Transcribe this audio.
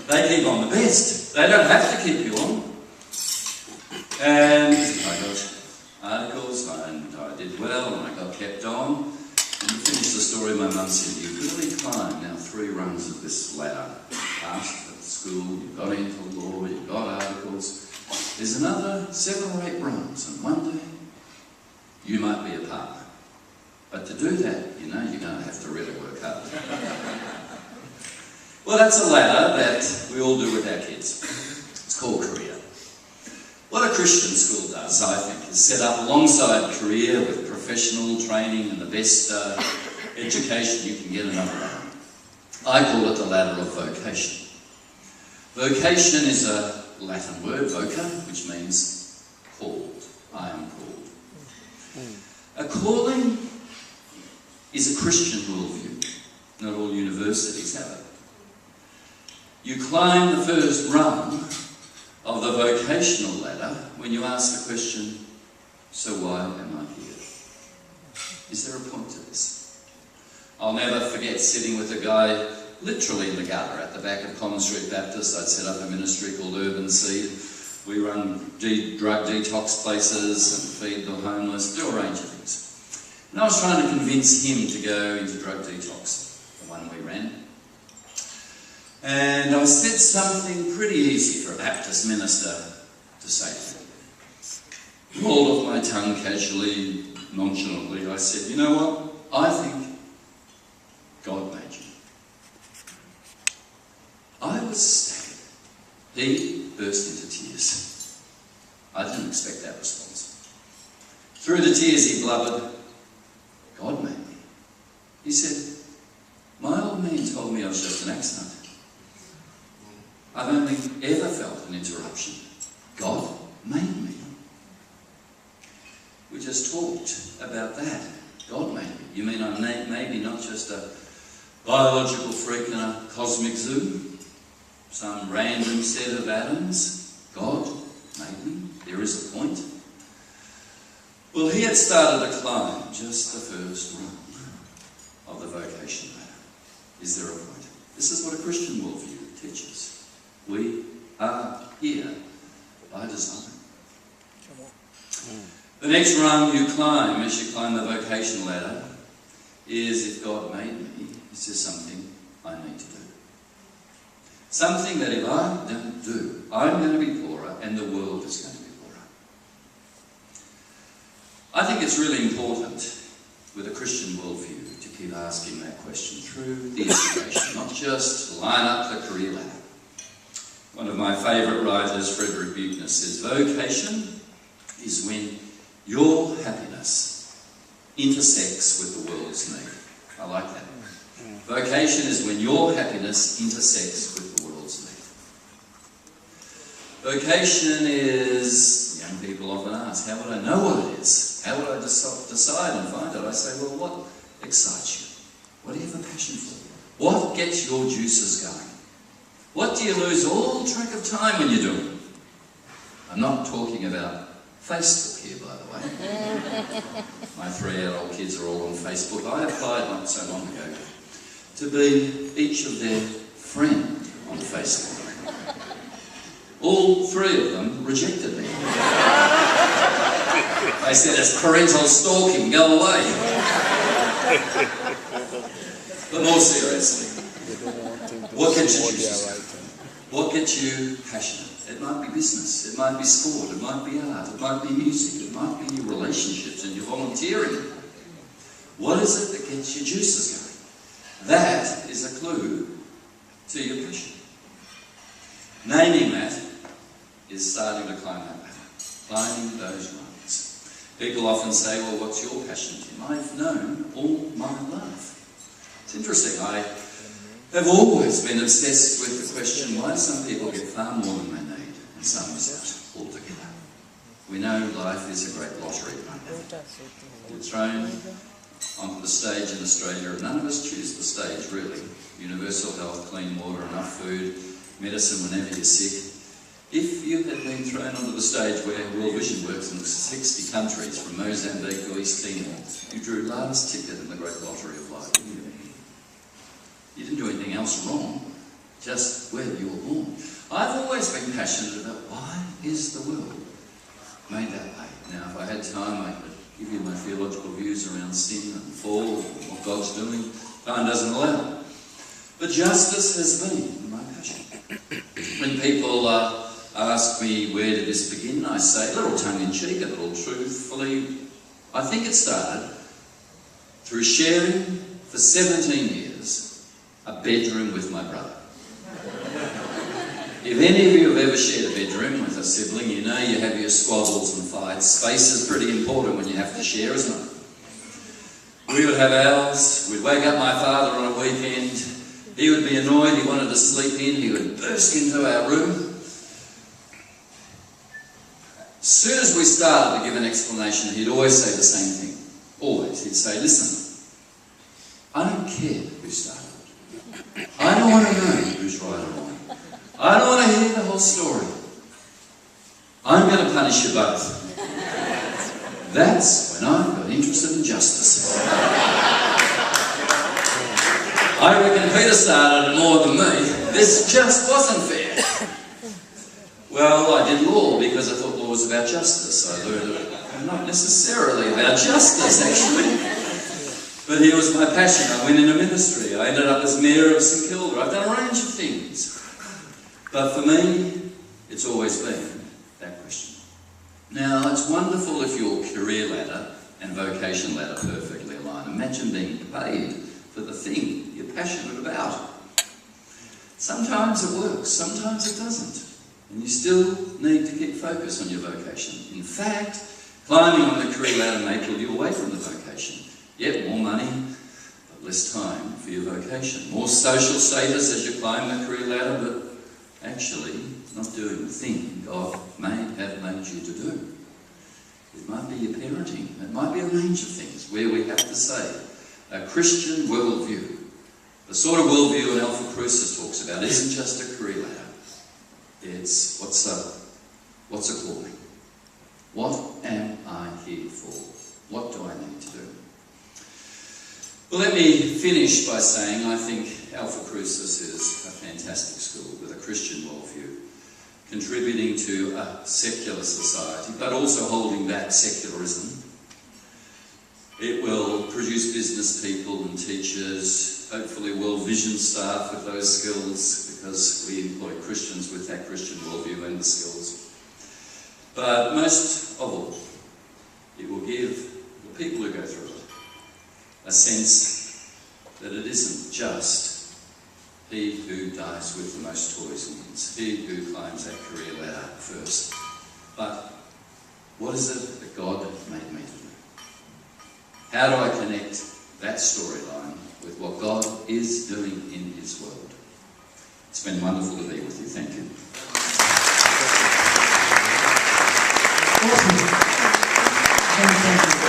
They keep on the best. They don't have to keep you on. And I got articles, and I did well, and I got kept on. And to finish the story, my mum said, "You've really climbed now 3 rungs of this ladder. Passed at school, you got into law, you got articles. There's another 7 or 8 rungs, and one day you might be a partner. But to do that, you know, you're going to have to really work hard." Well, that's a ladder that we all do with our kids. It's called career. What a Christian school does, I think, is set up alongside career with professional training and the best education you can get another ladder. I call it the ladder of vocation. Vocation is a Latin word, voca, which means called. I am called. A calling is a Christian worldview. Not all universities have it. You climb the first rung of the vocational ladder when you ask the question, so why am I here? Is there a point to this? I'll never forget sitting with a guy literally in the gutter at the back of Common Street Baptist. I'd set up a ministry called Urban Seed. We run drug detox places and feed the homeless, do a range of things. And I was trying to convince him to go into drug detox, the one we ran. And I said something pretty easy for a Baptist minister to say to me. Rolled off my tongue casually, nonchalantly. I said, "You know what? I think God made you." I was staggered. He burst into tears. I didn't expect that response. Through the tears he blubbered, "God made me." He said, "My old man told me I was just an accident. I've only ever felt an interruption. God made me." We just talked about that. God made me. You mean I'm maybe not just a biological freak in a cosmic zoo? Some random set of atoms? God made me. There is a point. Well, he had started to climb just the first rung of the vocation ladder. Is there a point? This is what a Christian worldview teaches. We are here by design. The next rung you climb as you climb the vocation ladder is, if God made me, is there something I need to do? Something that if I don't do, I'm going to be poorer and the world is going to be poorer. I think it's really important with a Christian worldview to keep asking that question through the education, not just line up the career ladder. One of my favourite writers, Frederick Buechner, says, "Vocation is when your happiness intersects with the world's need." I like that. Vocation is when your happiness intersects with the world's need. Vocation is, young people often ask, how would I know what it is? How would I decide and find it? I say, well, what excites you? What do you have a passion for? What gets your juices going? What do you lose all track of time when you're doing? I'm not talking about Facebook here, by the way. My 3-year-old kids are all on Facebook. I applied not so long ago to be each of their friend on Facebook. All 3 of them rejected me. They said, "It's parental stalking, go away." But more seriously, what gets you juices? What gets you passionate? It might be business, it might be sport, it might be art, it might be music, it might be your relationships and your volunteering. What is it that gets your juices going? That is a clue to your passion. Naming that is starting to climb that ladder, climbing those rungs. People often say, well, what's your passion, Tim? I've known all my life. It's interesting, I have always been obsessed with the question why some people get far more than they need and some miss out altogether. We know life is a great lottery. You're thrown onto the stage in Australia, and none of us choose the stage really. Universal health, clean water, enough food, medicine whenever you're sick. If you had been thrown onto the stage where World Vision works in 60 countries, from Mozambique to East Timor, you drew last ticket in the great lottery of life. You didn't do anything else wrong. just where you were born. I've always been passionate about why is the world made that way. Now, if I had time, I could give you my theological views around sin and fall and what God's doing. Time doesn't allow. But justice has been my passion. When people ask me where did this begin, I say, a little tongue-in-cheek, a little truthfully, I think it started through sharing for 17 years a bedroom with my brother. If any of you have ever shared a bedroom with a sibling, you know you have your squabbles and fights. Space is pretty important when you have to share, isn't it? We would have ours. We'd wake up my father on a weekend. He would be annoyed. He wanted to sleep in. He would burst into our room. As soon as we started to give an explanation, he'd always say the same thing. Always. He'd say, listen, I don't care who started it. I don't want to know who's right or wrong. I don't want to hear the whole story. I'm going to punish you both. That's when I got interested in justice. I reckon Peter started it more than me. This just wasn't fair. Well, I did law because I thought law was about justice. I learned it not necessarily about justice, actually. But here was my passion. I went into ministry. I ended up as mayor of St Kilda. I've done a range of things. But for me, it's always been that question. Now, it's wonderful if your career ladder and vocation ladder perfectly align. Imagine being paid for the thing you're passionate about. Sometimes it works, sometimes it doesn't. And you still need to keep focus on your vocation. In fact, climbing on the career ladder may pull you away from the vocation. Yet more money, but less time for your vocation. More social status as you climb the career ladder, but actually not doing the thing God may have made you to do. It might be your parenting. It might be a range of things where we have to say a Christian worldview. The sort of worldview an Alphacrucis talks about isn't just a career ladder. It's what's a calling? What am I here for? What do I need to do? Well, let me finish by saying I think Alphacrucis is a fantastic school with a Christian worldview, contributing to a secular society, but also holding back secularism. It will produce business people and teachers, hopefully well-visioned staff with those skills, because we employ Christians with that Christian worldview and the skills. But most of all, it will give the people who go through it a sense that it isn't just he who dies with the most toys wins, he who climbs that career ladder first. But what is it that God made me to do? How do I connect that storyline with what God is doing in his world? It's been wonderful to be with you. Thank you. Awesome. Thank you.